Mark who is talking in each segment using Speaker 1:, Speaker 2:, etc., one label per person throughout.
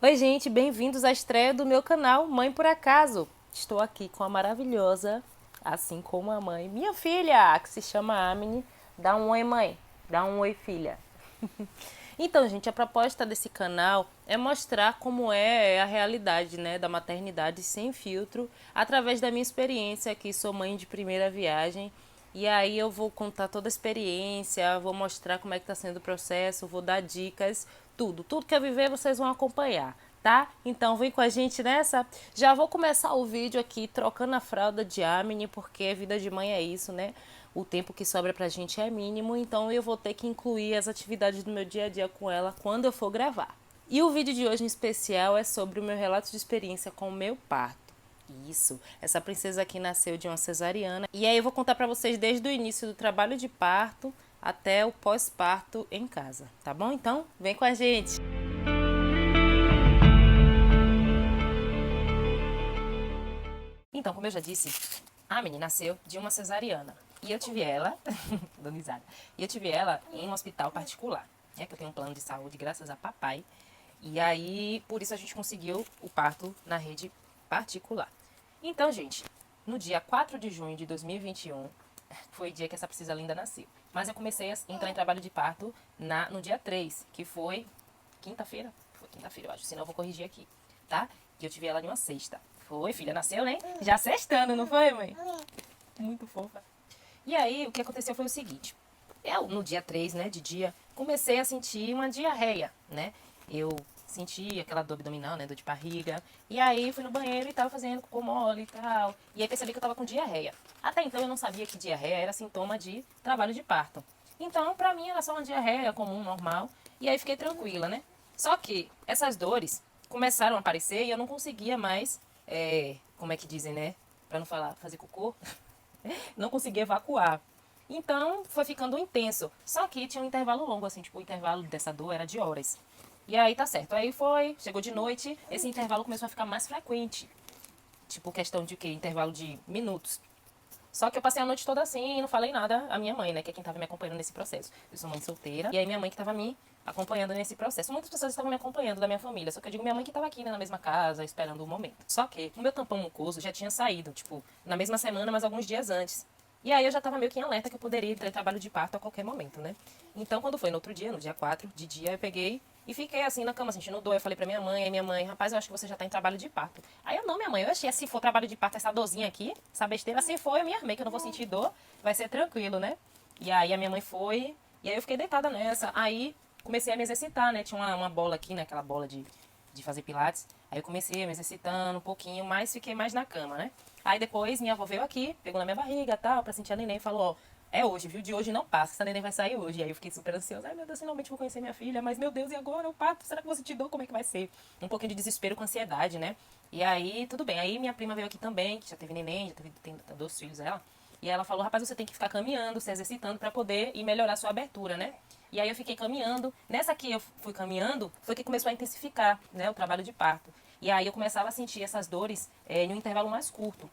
Speaker 1: Oi, gente, bem-vindos à estreia do meu canal Mãe por Acaso. Estou aqui com a maravilhosa, assim como a mãe, minha filha, que se chama Amine. Dá um oi, mãe. Dá um oi, filha. Então, gente, a proposta desse canal é mostrar como é a realidade, né, da maternidade sem filtro, através da minha experiência, que sou mãe de primeira viagem. E aí eu vou contar toda a experiência, vou mostrar como é que está sendo o processo, vou dar dicas, tudo que eu viver vocês vão acompanhar, tá? Então vem com a gente nessa. Já vou começar o vídeo aqui trocando a fralda de Amine, porque vida de mãe é isso, né? O tempo que sobra pra gente é mínimo, então eu vou ter que incluir as atividades do meu dia a dia com ela quando eu for gravar. E o vídeo de hoje em especial é sobre o meu relato de experiência com o meu parto. Isso, essa princesa aqui nasceu de uma cesariana. E aí eu vou contar pra vocês desde o início do trabalho de parto até o pós-parto em casa, tá bom? Então, vem com a gente! Então, como eu já disse, a menina nasceu de uma cesariana. E eu tive ela, dando risada, e eu tive ela em um hospital particular. É que eu tenho um plano de saúde, graças a papai. E aí, por isso a gente conseguiu o parto na rede particular. Então, gente, no dia 4 de junho de 2021, foi o dia que essa princesa linda nasceu. Mas eu comecei a entrar em trabalho de parto no dia 3, que foi quinta-feira. Foi quinta-feira, eu acho, senão eu vou corrigir aqui, tá? Que eu tive ela em uma sexta. Foi, filha, nasceu, né? Já sextando, não foi, mãe? Muito fofa. E aí, o que aconteceu foi o seguinte. Eu, no dia 3, né, de dia, comecei a sentir uma diarreia, né? Eu senti aquela dor abdominal, né, dor de barriga. E aí, fui no banheiro e tava fazendo cocô mole e tal. E aí, percebi que eu tava com diarreia. Até então, eu não sabia que diarreia era sintoma de trabalho de parto. Então, pra mim, era só uma diarreia comum, normal. E aí, fiquei tranquila, né? Só que essas dores começaram a aparecer e eu não conseguia mais, como é que dizem, né? Pra não falar, fazer cocô. Não conseguia evacuar. Então foi ficando intenso. Só que tinha um intervalo longo, assim, tipo, o intervalo dessa dor era de horas. E aí tá certo. Aí foi, chegou de noite, esse intervalo começou a ficar mais frequente. Tipo, questão de quê? Intervalo de minutos. Só que eu passei a noite toda assim e não falei nada à minha mãe, né? Que é quem tava me acompanhando nesse processo. Eu sou mãe solteira. E aí minha mãe que tava me acompanhando nesse processo. Muitas pessoas estavam me acompanhando da minha família. Só que eu digo minha mãe que tava aqui, né, na mesma casa, esperando o momento. Só que o meu tampão mucoso já tinha saído, tipo, na mesma semana, mas alguns dias antes. E aí eu já tava meio que em alerta que eu poderia ir ter trabalho de parto a qualquer momento, né? Então quando foi no outro dia, no dia 4 de dia, eu peguei e fiquei assim na cama, sentindo dor. Eu falei pra minha mãe, aí minha mãe, rapaz, eu acho que você já tá em trabalho de parto. Aí eu, não, minha mãe, eu achei, se for trabalho de parto, essa dorzinha aqui, essa besteira, se for, eu me armei, que eu não vou sentir dor, vai ser tranquilo, né? E aí a minha mãe foi, e aí eu fiquei deitada nessa. Aí comecei a me exercitar, né? Tinha uma bola aqui, né? Aquela bola de fazer pilates. Aí eu comecei a me exercitando um pouquinho, mas fiquei mais na cama, né? Aí depois minha avó veio aqui, pegou na minha barriga e tal, pra sentir a neném e falou, ó, é hoje, viu? De hoje não passa, essa neném vai sair hoje. Aí eu fiquei super ansiosa. Ai, meu Deus, finalmente vou conhecer minha filha. Mas, meu Deus, e agora? O parto? Será que você te dou? Como é que vai ser? Um pouquinho de desespero com ansiedade, né? E aí, tudo bem. Aí minha prima veio aqui também, que já teve neném, já teve, tem 2 filhos ela. E ela falou, rapaz, você tem que ficar caminhando, se exercitando pra poder ir melhorar a sua abertura, né? E aí eu fiquei caminhando. Nessa que eu fui caminhando, foi que começou a intensificar, né, o trabalho de parto. E aí eu começava a sentir essas dores em um intervalo mais curto.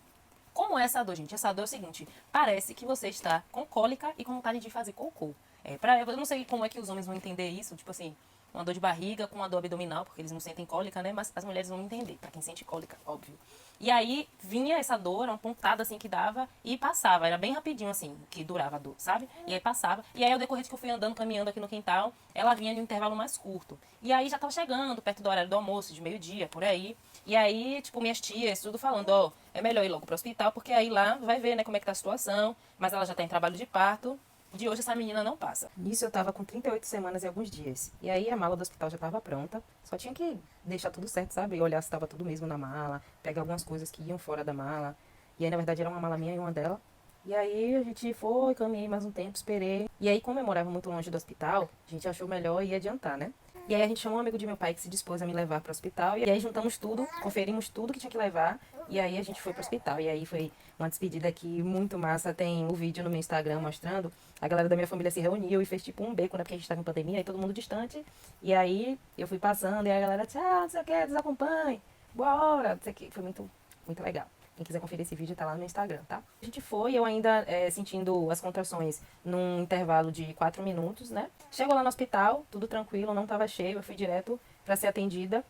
Speaker 1: Como é essa dor, gente? Essa dor é o seguinte, parece que você está com cólica e com vontade de fazer cocô. Eu não sei como é que os homens vão entender isso, tipo assim, uma dor de barriga com uma dor abdominal, porque eles não sentem cólica, né? Mas as mulheres vão entender, pra quem sente cólica, óbvio. E aí vinha essa dor, uma pontada assim que dava e passava. Era bem rapidinho assim, que durava a dor, sabe? E aí passava. E aí ao decorrer que eu fui andando, caminhando aqui no quintal, ela vinha de um intervalo mais curto. E aí já tava chegando, perto do horário do almoço, de meio-dia, por aí. E aí, tipo, minhas tias, tudo falando, ó, é melhor ir logo pro hospital, porque aí lá vai ver, né, como é que tá a situação. Mas ela já tá em trabalho de parto. De hoje essa menina não passa. Nisso eu tava com 38 semanas e alguns dias. E aí a mala do hospital já tava pronta. Só tinha que deixar tudo certo, sabe? E olhar se tava tudo mesmo na mala. Pegar algumas coisas que iam fora da mala. E aí, na verdade, era uma mala minha e uma dela. E aí a gente foi, caminhei mais um tempo, esperei. E aí, como eu morava muito longe do hospital, a gente achou melhor ir adiantar, né? E aí a gente chamou um amigo de meu pai que se dispôs a me levar para o hospital. E aí juntamos tudo, conferimos tudo que tinha que levar. E aí a gente foi pro hospital. E aí foi uma despedida aqui muito massa. Tem o vídeo no meu Instagram mostrando. A galera da minha família se reuniu e fez tipo um beco, né? Porque a gente tava em pandemia e todo mundo distante. E aí eu fui passando e a galera disse, ah, não sei o que, desacompanhe. Boa hora, não sei o que. Foi muito, muito legal. Quem quiser conferir esse vídeo tá lá no meu Instagram, tá? A gente foi, eu ainda sentindo as contrações num intervalo de 4 minutos, né? Chegou lá no hospital, tudo tranquilo, não tava cheio, eu fui direto pra ser atendida.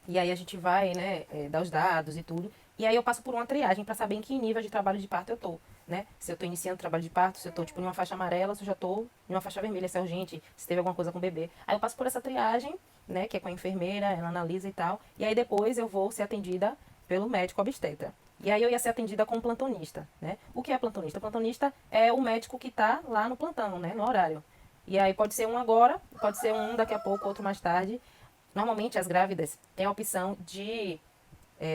Speaker 1: E aí a gente vai, né, dar os dados e tudo. E aí eu passo por uma triagem para saber em que nível de trabalho de parto eu tô, né? Se eu tô iniciando trabalho de parto, se eu tô, tipo, em uma faixa amarela, se eu já tô em uma faixa vermelha, se é urgente, se teve alguma coisa com o bebê. Aí eu passo por essa triagem, né, que é com a enfermeira, ela analisa e tal. E aí depois eu vou ser atendida pelo médico obstetra. E aí eu ia ser atendida com um plantonista, né? O que é plantonista? Plantonista é o médico que tá lá no plantão, né, no horário. E aí pode ser um agora, pode ser um daqui a pouco, outro mais tarde. Normalmente as grávidas têm a opção de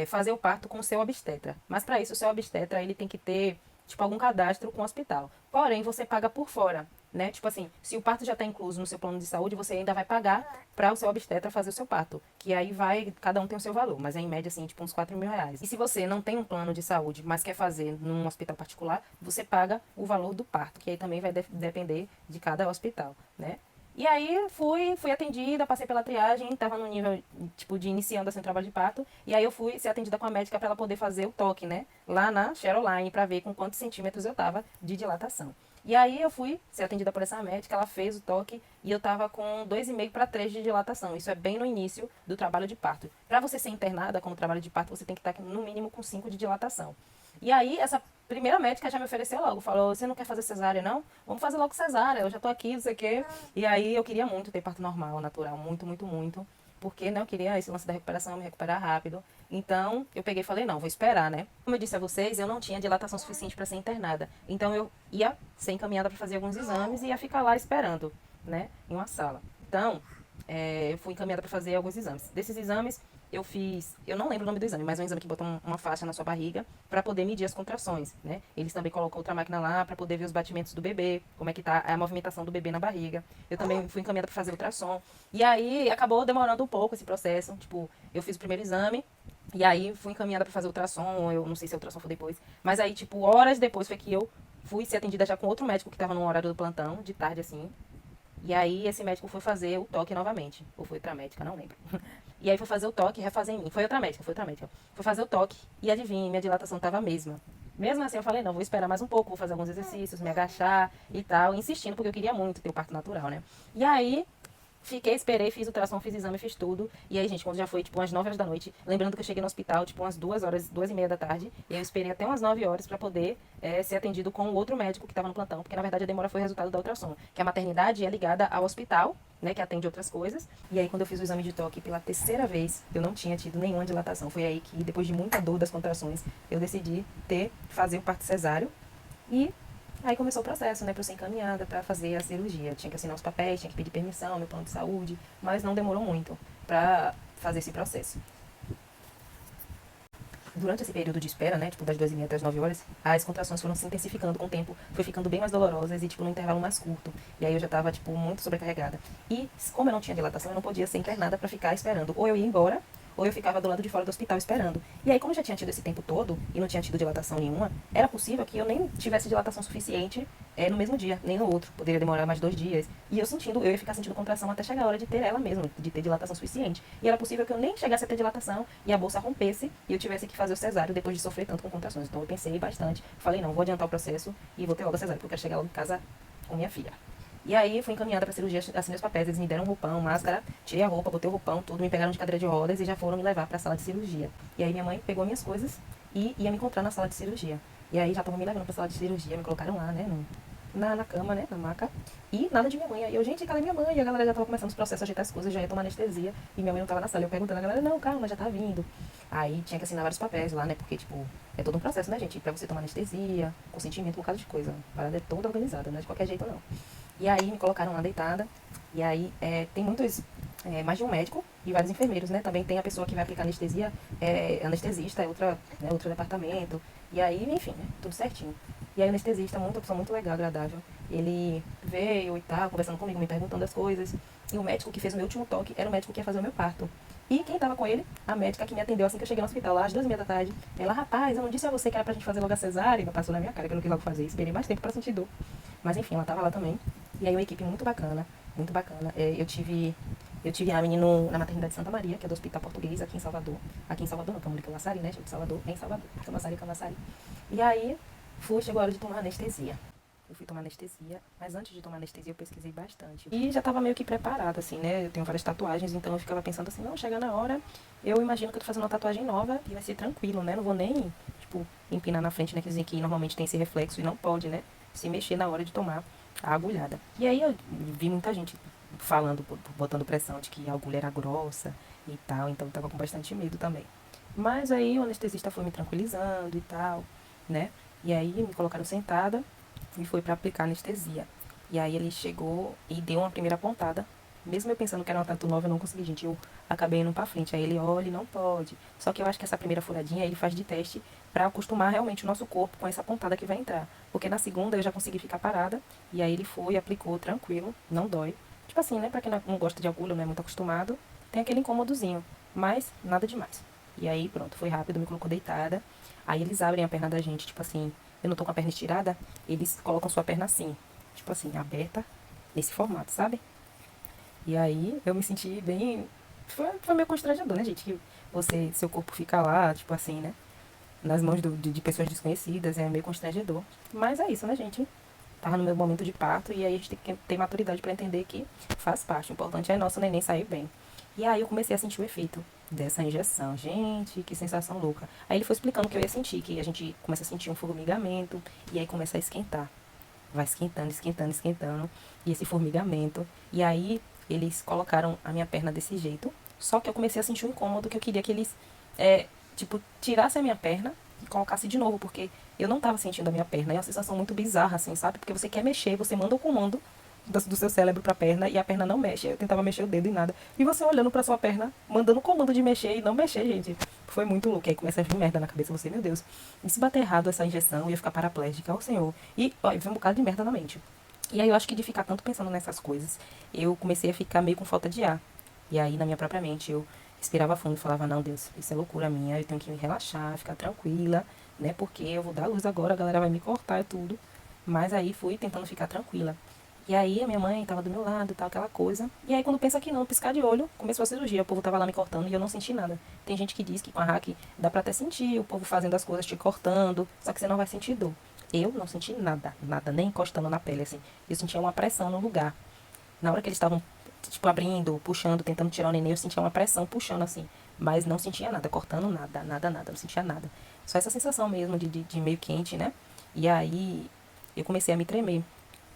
Speaker 1: fazer o parto com o seu obstetra. Mas para isso, o seu obstetra ele tem que ter tipo algum cadastro com o hospital. Porém, você paga por fora, né? Tipo assim, se o parto já está incluso no seu plano de saúde, você ainda vai pagar para o seu obstetra fazer o seu parto. Que aí vai, cada um tem o seu valor, mas é em média assim, tipo uns 4 mil reais. E se você não tem um plano de saúde, mas quer fazer num hospital particular, você paga o valor do parto, que aí também vai depender de cada hospital, né? E aí fui atendida, passei pela triagem, tava no nível, tipo, de iniciando assim o trabalho de parto. E aí eu fui ser atendida com a médica para ela poder fazer o toque, né? Lá na Cheroline, para ver com quantos centímetros eu tava de dilatação. E aí eu fui ser atendida por essa médica, ela fez o toque e eu tava com 2,5 para 3 de dilatação. Isso é bem no início do trabalho de parto. Para você ser internada com o trabalho de parto, você tem que estar no mínimo com 5 de dilatação. E aí, essa primeira médica já me ofereceu logo. Falou, você não quer fazer cesárea, não? Vamos fazer logo cesárea, eu já tô aqui, não sei o quê. E aí, eu queria muito ter parto normal, natural. Muito, muito, muito. Porque, né, eu queria esse lance da recuperação, me recuperar rápido. Então, eu peguei e falei, não, vou esperar, né? Como eu disse a vocês, eu não tinha dilatação suficiente para ser internada. Então, eu ia ser encaminhada para fazer alguns exames e ia ficar lá esperando, né, em uma sala. Então, eu fui encaminhada para fazer alguns exames. Desses exames, eu fiz, eu não lembro o nome do exame, mas é um exame que bota uma faixa na sua barriga para poder medir as contrações, né? Eles também colocam outra máquina lá para poder ver os batimentos do bebê, como é que tá a movimentação do bebê na barriga. Eu também fui encaminhada para fazer ultrassom. E aí acabou demorando um pouco esse processo, tipo, eu fiz o primeiro exame e aí fui encaminhada para fazer ultrassom, eu não sei se a ultrassom foi depois, mas aí tipo horas depois foi que eu fui ser atendida já com outro médico que estava no horário do plantão, de tarde assim. E aí esse médico foi fazer o toque novamente. Ou foi outra médica, não lembro. E aí foi fazer o toque e refazer em mim. Foi outra médica, foi outra médica. Foi fazer o toque e adivinha, minha dilatação estava a mesma. Mesmo assim eu falei, não, vou esperar mais um pouco, vou fazer alguns exercícios, me agachar e tal, insistindo, porque eu queria muito ter o parto natural, né? E aí fiquei, esperei, fiz ultrassom, fiz exame, fiz tudo. E aí, gente, quando já foi, tipo, umas 9 horas da noite, lembrando que eu cheguei no hospital, tipo, umas 2 horas, 2h30 da tarde, e aí eu esperei até umas 9 horas pra poder ser atendido com o outro médico que tava no plantão, porque na verdade a demora foi o resultado da ultrassom, que a maternidade é ligada ao hospital, né, que atende outras coisas. E aí, quando eu fiz o exame de toque pela terceira vez, eu não tinha tido nenhuma dilatação. Foi aí que, depois de muita dor das contrações, eu decidi fazer o parto cesáreo. E aí começou o processo, né, para eu ser encaminhada para fazer a cirurgia. Eu tinha que assinar os papéis, tinha que pedir permissão, meu plano de saúde, mas não demorou muito para fazer esse processo. Durante esse período de espera, né, tipo das 2h30 até as 9 horas, as contrações foram se intensificando com o tempo, foi ficando bem mais dolorosas e, tipo, num intervalo mais curto. E aí eu já tava, tipo, muito sobrecarregada. E, como eu não tinha dilatação, eu não podia ser internada para ficar esperando. Ou eu ia embora, ou eu ficava do lado de fora do hospital esperando. E aí, como eu já tinha tido esse tempo todo e não tinha tido dilatação nenhuma, era possível que eu nem tivesse dilatação suficiente no mesmo dia, nem no outro. Poderia demorar mais 2 dias. E eu ia ficar sentindo contração até chegar a hora de ter ela mesma, de ter dilatação suficiente. E era possível que eu nem chegasse a ter dilatação e a bolsa rompesse e eu tivesse que fazer o cesáreo depois de sofrer tanto com contrações. Então eu pensei bastante, falei, não, vou adiantar o processo e vou ter logo a cesárea, porque eu quero chegar logo em casa com minha filha. E aí fui encaminhada pra cirurgia, assinei os papéis, eles me deram um roupão, máscara, tirei a roupa, botei o roupão, tudo, me pegaram de cadeira de rodas e já foram me levar pra sala de cirurgia. E aí minha mãe pegou minhas coisas e ia me encontrar na sala de cirurgia. E aí já estavam me levando pra sala de cirurgia, me colocaram lá, né, na cama, né, na maca. E nada de minha mãe. Aí eu, gente, cadê minha mãe? E a galera já tava começando os processos, ajeitar as coisas, já ia tomar anestesia. E minha mãe não tava na sala. Eu perguntando a galera, não, calma, já tá vindo. Aí tinha que assinar vários papéis lá, né, porque, tipo, é todo um processo, né, gente? Pra você tomar anestesia, consentimento, um bocado de coisa. A parada é toda organizada, não é de qualquer jeito, não. E aí me colocaram lá deitada. E aí tem muitos, mais de um médico e vários enfermeiros, né? Também tem a pessoa que vai aplicar anestesia, anestesista, é outro departamento. E aí, enfim, né? Tudo certinho. E aí o anestesista, uma pessoa muito legal, agradável. Ele veio e tal, conversando comigo, me perguntando as coisas. E o médico que fez o meu último toque era o médico que ia fazer o meu parto. E quem tava com ele? A médica que me atendeu assim que eu cheguei no hospital, lá às 2h30 da tarde. Ela, rapaz, eu não disse a você que era pra gente fazer logo a cesárea? Ela passou na minha cara que eu não quis logo fazer. Esperei mais tempo pra sentir dor. Mas enfim, ela tava lá também. E aí uma equipe muito bacana, muito bacana. Eu tive a menina na maternidade Santa Maria, que é do Hospital Português, aqui em Salvador. Aqui em Salvador, não, Câmara de Camaçari, né? Gente, Salvador, é em Salvador. Camaçari. E aí, chegou a hora de tomar anestesia. eu fui tomar anestesia, mas antes de tomar anestesia eu pesquisei bastante. E já tava meio que preparada, assim, né? Eu tenho várias tatuagens, então eu ficava pensando assim, não, chega na hora, eu imagino que eu tô fazendo uma tatuagem nova e vai ser tranquilo, né? Não vou nem, tipo, empinar na frente, né? Que dizem que normalmente tem esse reflexo e não pode, né? Se mexer na hora de tomar a agulhada. E aí eu vi muita gente falando, botando pressão de que a agulha era grossa e tal, então eu tava com bastante medo também. Mas aí o anestesista foi me tranquilizando e tal, né? E aí me colocaram sentada e foi para aplicar anestesia. E aí ele chegou e deu uma primeira pontada. Mesmo eu pensando que era uma tatu nova, eu não consegui, gente. Eu acabei indo pra frente. Aí ele, olha, não pode. Só que eu acho que essa primeira furadinha ele faz de teste para acostumar realmente o nosso corpo com essa pontada que vai entrar. Porque na segunda eu já consegui ficar parada. E aí ele foi e aplicou tranquilo, não dói. Tipo assim, né? Pra quem não gosta de agulha, não é muito acostumado, tem aquele incômodozinho. Mas nada demais. E aí, pronto, foi rápido, me colocou deitada. Aí eles abrem a perna da gente, tipo assim, eu não tô com a perna estirada, eles colocam sua perna assim, tipo assim, aberta, nesse formato, sabe? E aí eu me senti bem. Foi meio constrangedor, né, gente? Que seu corpo fica lá, tipo assim, né? Nas mãos de pessoas desconhecidas, é meio constrangedor. Mas é isso, né, gente? Tava no meu momento de parto e aí a gente tem que ter maturidade pra entender que faz parte. O importante é nosso neném sair bem. E aí eu comecei a sentir o efeito dessa injeção. Gente, que sensação louca. Aí ele foi explicando o que eu ia sentir, que a gente começa a sentir um formigamento e aí começa a esquentar. Vai esquentando, esquentando, esquentando. E esse formigamento. E aí eles colocaram a minha perna desse jeito. Só que eu comecei a sentir um incômodo que eu queria que eles, tipo, tirassem a minha perna e colocassem de novo, porque eu não tava sentindo a minha perna. É uma sensação muito bizarra, assim, sabe? Porque você quer mexer, você manda o comando do seu cérebro pra perna e a perna não mexe. Eu tentava mexer o dedo e nada. E você olhando pra sua perna, mandando o comando de mexer e não mexer, gente. Foi muito louco. Aí começa a vir merda na cabeça você, meu Deus. E se bater errado essa injeção, eu ia ficar paraplégica, ó Senhor. E, ó, vem um bocado de merda na mente. E aí eu acho que de ficar tanto pensando nessas coisas, eu comecei a ficar meio com falta de ar. E aí na minha própria mente eu respirava fundo e falava, não, Deus, isso é loucura minha, eu tenho que me relaxar, ficar tranquila, né? Porque eu vou dar luz agora, a galera vai me cortar e tudo. Mas aí fui tentando ficar tranquila. E aí a minha mãe tava do meu lado e tal, aquela coisa. E aí quando pensa que não, piscar de olho, começou a cirurgia. O povo tava lá me cortando e eu não senti nada. Tem gente que diz que com a hack dá pra até sentir o povo fazendo as coisas, te cortando, só que você não vai sentir dor. Eu não senti nada, nada, nem encostando na pele, assim. Eu sentia uma pressão no lugar. Na hora que eles estavam, tipo, abrindo, puxando, tentando tirar o neném, eu sentia uma pressão puxando, assim. Mas não sentia nada, cortando nada, nada, nada, não sentia nada. Só essa sensação mesmo de meio quente, né? E aí eu comecei a me tremer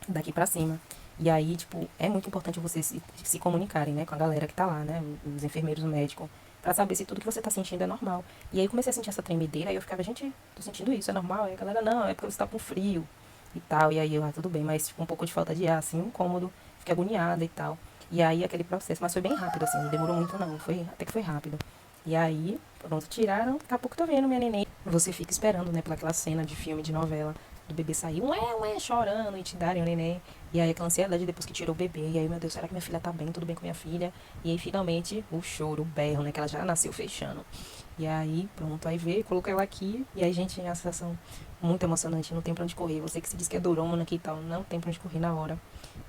Speaker 1: daqui pra cima. E aí, tipo, é muito importante vocês se comunicarem, né, com a galera que tá lá, né, os enfermeiros, o médico, pra saber se tudo que você tá sentindo é normal. E aí eu comecei a sentir essa tremedeira, aí eu ficava, gente, tô sentindo isso, é normal? Aí a galera, não, é porque você tá com frio e tal. E aí eu, tudo bem, mas tipo, um pouco de falta de ar, assim, incômodo, fiquei agoniada e tal. E aí aquele processo, mas foi bem rápido, assim, não demorou muito não, até que foi rápido. E aí, pronto, tiraram, daqui a pouco tô vendo minha neném. Você fica esperando, né, pelaquela cena de filme, de novela, do bebê sair, ué, chorando e te darem o neném. E aí aquela ansiedade depois que tirou o bebê. E aí, meu Deus, será que minha filha tá bem? Tudo bem com minha filha? E aí, finalmente, o choro, o berro, né, que ela já nasceu fechando. E aí, pronto, aí veio, colocou ela aqui. E aí, gente, é uma sensação muito emocionante, não tem pra onde correr. Você que se diz que é durona aqui e tal, não tem pra onde correr na hora.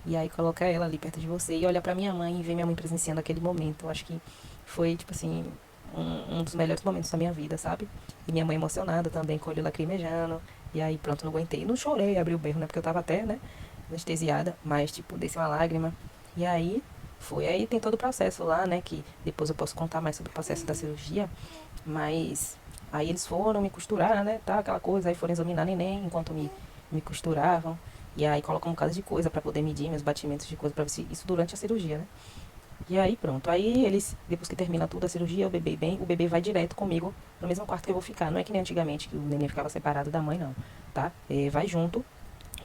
Speaker 1: E aí, coloca ela ali perto de você e olha pra minha mãe e ver minha mãe presenciando aquele momento. Eu acho que foi, tipo assim, um dos melhores momentos da minha vida, sabe? E minha mãe emocionada também, com o olho lacrimejando. E aí, pronto, não aguentei. Não chorei, abri o berro, né? Porque eu tava até, né, anestesiada. Mas, tipo, desceu uma lágrima. E aí, foi. Aí tem todo o processo lá, né? Que depois eu posso contar mais sobre o processo da cirurgia. Mas aí eles foram me costurar, né? Tá, aquela coisa. Aí foram examinar neném enquanto me costuravam. E aí colocam um bocado de coisa pra poder medir meus batimentos de coisa pra ver se isso durante a cirurgia, né? E aí pronto. Aí eles, depois que termina tudo a cirurgia, o bebê bem, o bebê vai direto comigo no mesmo quarto que eu vou ficar. Não é que nem antigamente que o neném ficava separado da mãe, não, tá? Vai junto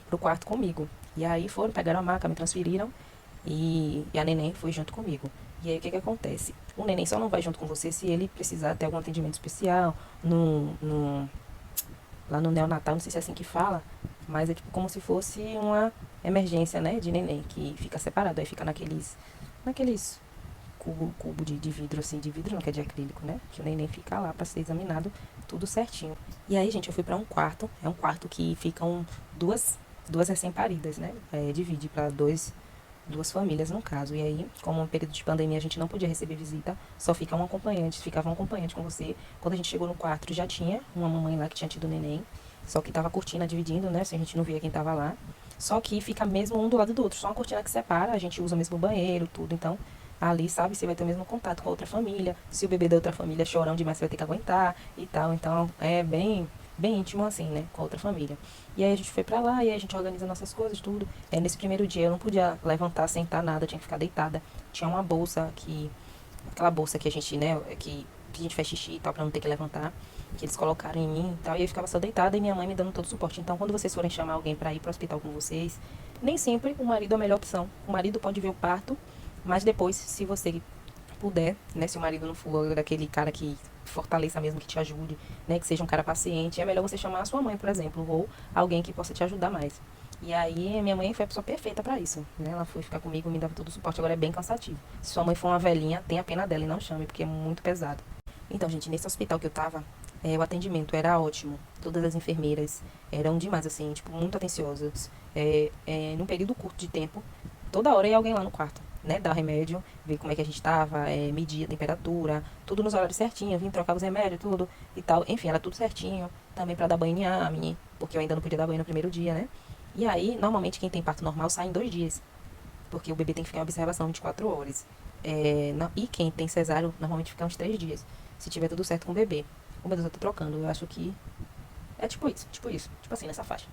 Speaker 1: pro quarto comigo. E aí foram, pegaram a maca, me transferiram e a neném foi junto comigo. E aí o que que acontece? O neném só não vai junto com você se ele precisar ter algum atendimento especial, lá no neonatal, não sei se é assim que fala, mas é tipo como se fosse uma emergência, né, de neném, que fica separado, aí fica naqueles cubo de vidro, assim, de vidro não, que é de acrílico, né, que o neném fica lá pra ser examinado, tudo certinho. E aí, gente, eu fui pra um quarto, é um quarto que ficam duas recém-paridas, né, divide pra duas famílias no caso. E aí, como no período de pandemia a gente não podia receber visita, só fica um acompanhante, ficava um acompanhante com você. Quando a gente chegou no quarto, já tinha uma mamãe lá que tinha tido neném, só que tava curtindo, dividindo, né? Se a gente não via quem tava lá. Só que fica mesmo um do lado do outro, só uma cortina que separa, a gente usa o mesmo banheiro, tudo. Então, ali, sabe, você vai ter o mesmo contato com a outra família. Se o bebê da outra família é chorão demais, você vai ter que aguentar e tal. Então, é bem íntimo assim, né, com a outra família. E aí a gente foi pra lá, e aí a gente organiza nossas coisas, tudo. Nesse primeiro dia eu não podia levantar, sentar nada, tinha que ficar deitada. Tinha uma bolsa que, aquela bolsa que a gente, né, que a gente faz xixi e tal, pra não ter que levantar, que eles colocaram em mim e tal, e eu ficava só deitada e minha mãe me dando todo o suporte. Então, quando vocês forem chamar alguém pra ir pro hospital com vocês, nem sempre o marido é a melhor opção. O marido pode ver o parto, mas depois, se você puder, né, se o marido não for daquele cara que fortaleça mesmo, que te ajude, né, que seja um cara paciente, é melhor você chamar a sua mãe, por exemplo, ou alguém que possa te ajudar mais. E aí, minha mãe foi a pessoa perfeita pra isso, né? Ela foi ficar comigo, me dava todo o suporte. Agora é bem cansativo. Se sua mãe for uma velhinha, tenha pena dela e não chame, porque é muito pesado. Então, gente, nesse hospital que eu tava, o atendimento era ótimo. Todas as enfermeiras eram demais, assim, tipo, muito atenciosas. Num período curto de tempo, toda hora ia alguém lá no quarto, né? Dar remédio, ver como é que a gente tava, medir a temperatura, tudo nos horários certinho, vim trocar os remédios, tudo e tal. Enfim, era tudo certinho. Também pra dar banho em Amine, porque eu ainda não podia dar banho no primeiro dia, né? E aí, normalmente, quem tem parto normal sai em 2 dias, porque o bebê tem que ficar em observação 24 horas. E quem tem cesárea, normalmente fica uns 3 dias, se tiver tudo certo com o bebê. O meu Deus, eu tô trocando, eu acho que é tipo isso, tipo assim, nessa faixa.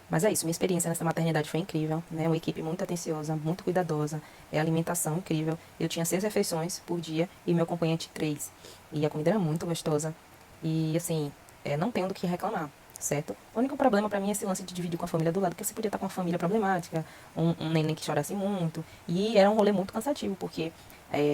Speaker 1: Mas é isso, minha experiência nessa maternidade foi incrível, né? Uma equipe muito atenciosa, muito cuidadosa, alimentação incrível. Eu tinha 6 refeições por dia e meu acompanhante 3. E a comida era muito gostosa. E assim, não tenho do que reclamar, certo? O único problema pra mim é esse lance de dividir com a família do lado, porque você podia estar com uma família problemática, um neném que chorasse muito. E era um rolê muito cansativo, porque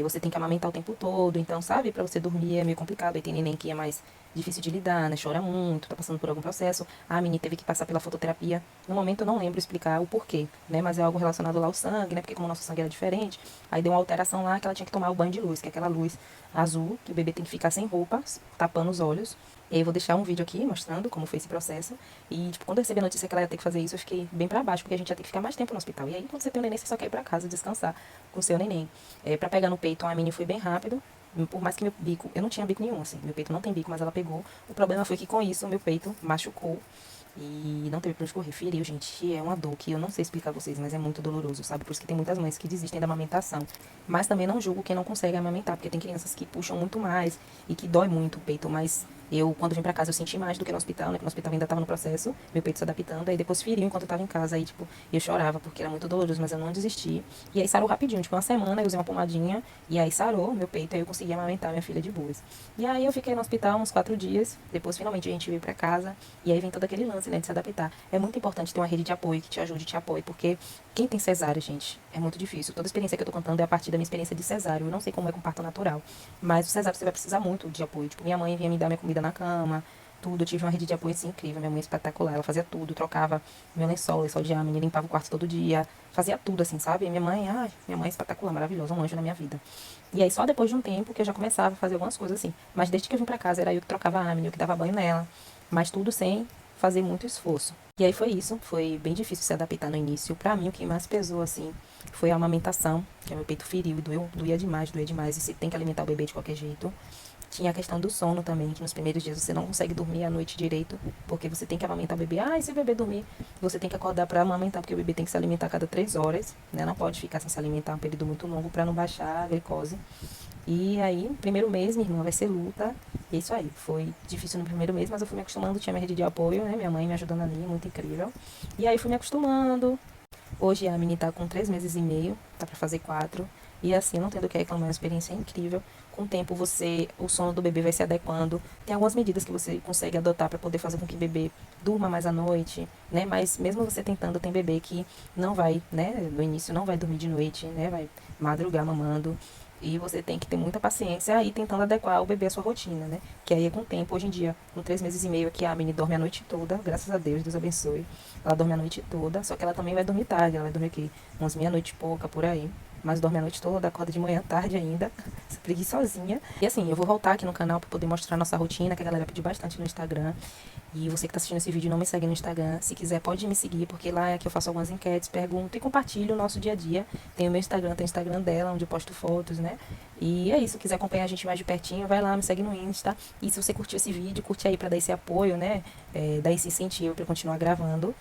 Speaker 1: você tem que amamentar o tempo todo, então, sabe, pra você dormir é meio complicado. Aí tem neném que é mais difícil de lidar, né? Chora muito, tá passando por algum processo. A menina teve que passar pela fototerapia. No momento eu não lembro explicar o porquê, né? Mas é algo relacionado lá ao sangue, né? Porque como o nosso sangue era diferente, aí deu uma alteração lá que ela tinha que tomar o banho de luz, que é aquela luz azul, que o bebê tem que ficar sem roupa, tapando os olhos. E aí eu vou deixar um vídeo aqui mostrando como foi esse processo. E, tipo, quando eu recebi a notícia que ela ia ter que fazer isso, eu fiquei bem pra baixo, porque a gente ia ter que ficar mais tempo no hospital. E aí, quando você tem um neném, você só quer ir pra casa descansar com o seu neném. Pra pegar no peito, a Mini foi bem rápido. Por mais que meu bico, eu não tinha bico nenhum, assim, meu peito não tem bico, mas ela pegou. O problema foi que com isso, meu peito machucou e não teve pra onde correr. Feriu, gente, é uma dor que eu não sei explicar a vocês, mas é muito doloroso, sabe? Por isso que tem muitas mães que desistem da amamentação. Mas também não julgo quem não consegue amamentar, porque tem crianças que puxam muito mais e que dói muito o peito, mas eu, quando vim pra casa, eu senti mais do que no hospital, né? Porque no hospital eu ainda tava no processo, meu peito se adaptando, aí depois feriu enquanto eu tava em casa, aí, tipo, eu chorava, porque era muito doloroso, mas eu não desisti. E aí sarou rapidinho, tipo, uma semana, eu usei uma pomadinha, e aí sarou meu peito, aí eu consegui amamentar minha filha de boas. E aí eu fiquei no hospital uns 4 dias, depois finalmente a gente veio pra casa, e aí vem todo aquele lance, né, de se adaptar. É muito importante ter uma rede de apoio que te ajude, te apoie, porque quem tem cesárea, gente, é muito difícil. Toda a experiência que eu tô contando é a partir da minha experiência de cesárea. Eu não sei como é com parto natural, mas o cesárea você vai precisar muito de apoio. Tipo, minha mãe vinha me dar minha comida na cama, tudo. Eu tive uma rede de apoio assim, incrível. Minha mãe é espetacular. Ela fazia tudo, trocava meu lençol de Amine, limpava o quarto todo dia, fazia tudo assim, sabe? E minha mãe é espetacular, maravilhosa, um anjo na minha vida. E aí só depois de um tempo que eu já começava a fazer algumas coisas assim. Mas desde que eu vim pra casa era eu que trocava a Amine, eu que dava banho nela, mas tudo sem fazer muito esforço. E aí foi isso, foi bem difícil se adaptar no início. Pra mim, o que mais pesou, assim, foi a amamentação, que meu peito feriu e doía demais, doía demais. E você tem que alimentar o bebê de qualquer jeito. Tinha a questão do sono também, que nos primeiros dias você não consegue dormir à noite direito, porque você tem que amamentar o bebê. Ah, e se o bebê dormir, você tem que acordar pra amamentar, porque o bebê tem que se alimentar a cada 3 horas, né? Não pode ficar sem se alimentar um período muito longo pra não baixar a glicose. E aí, primeiro mês, minha irmã vai ser luta. E é isso aí. Foi difícil no primeiro mês, mas eu fui me acostumando. Tinha minha rede de apoio, né? Minha mãe me ajudando ali, muito incrível. E aí fui me acostumando. Hoje a menina tá com 3 meses e meio, tá pra fazer 4. E assim, não tendo o que reclamar, é uma experiência incrível. Com o tempo, o sono do bebê vai se adequando. Tem algumas medidas que você consegue adotar para poder fazer com que o bebê durma mais à noite, né? Mas mesmo você tentando, tem bebê que não vai, né? No início não vai dormir de noite, né? Vai madrugar mamando. E você tem que ter muita paciência aí tentando adequar o bebê à sua rotina, né? Que aí é com o tempo, hoje em dia, com 3 meses e meio aqui, a Mini dorme a noite toda, graças a Deus, Deus abençoe. Ela dorme a noite toda, só que ela também vai dormir tarde, ela vai dormir aqui umas meia-noite e pouca, por aí. Mas dorme a noite toda, acorda de manhã tarde ainda, preguiçosinha. E assim, eu vou voltar aqui no canal para poder mostrar a nossa rotina, que a galera pediu bastante no Instagram. E você que está assistindo esse vídeo não me segue no Instagram, se quiser pode me seguir, porque lá é que eu faço algumas enquetes, pergunto e compartilho o nosso dia a dia. Tem o meu Instagram, tem o Instagram dela, onde eu posto fotos, né? E é isso, se quiser acompanhar a gente mais de pertinho, vai lá, me segue no Insta. E se você curtiu esse vídeo, curte aí para dar esse apoio, né? Dar esse incentivo para continuar gravando.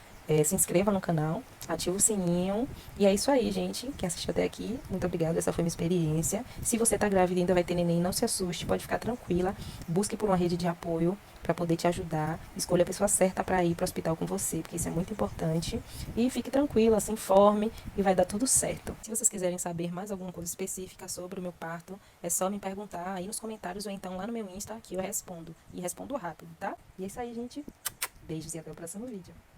Speaker 1: Se inscreva no canal, ativa o sininho. E é isso aí, gente. Quem assistiu até aqui, muito obrigada. Essa foi minha experiência. Se você tá grávida e ainda vai ter neném, não se assuste, pode ficar tranquila. Busque por uma rede de apoio para poder te ajudar. Escolha a pessoa certa para ir para o hospital com você, porque isso é muito importante. E fique tranquila, se informe e vai dar tudo certo. Se vocês quiserem saber mais alguma coisa específica sobre o meu parto, é só me perguntar aí nos comentários ou então lá no meu Insta que eu respondo. E respondo rápido, tá? E é isso aí, gente. Beijos e até o próximo vídeo.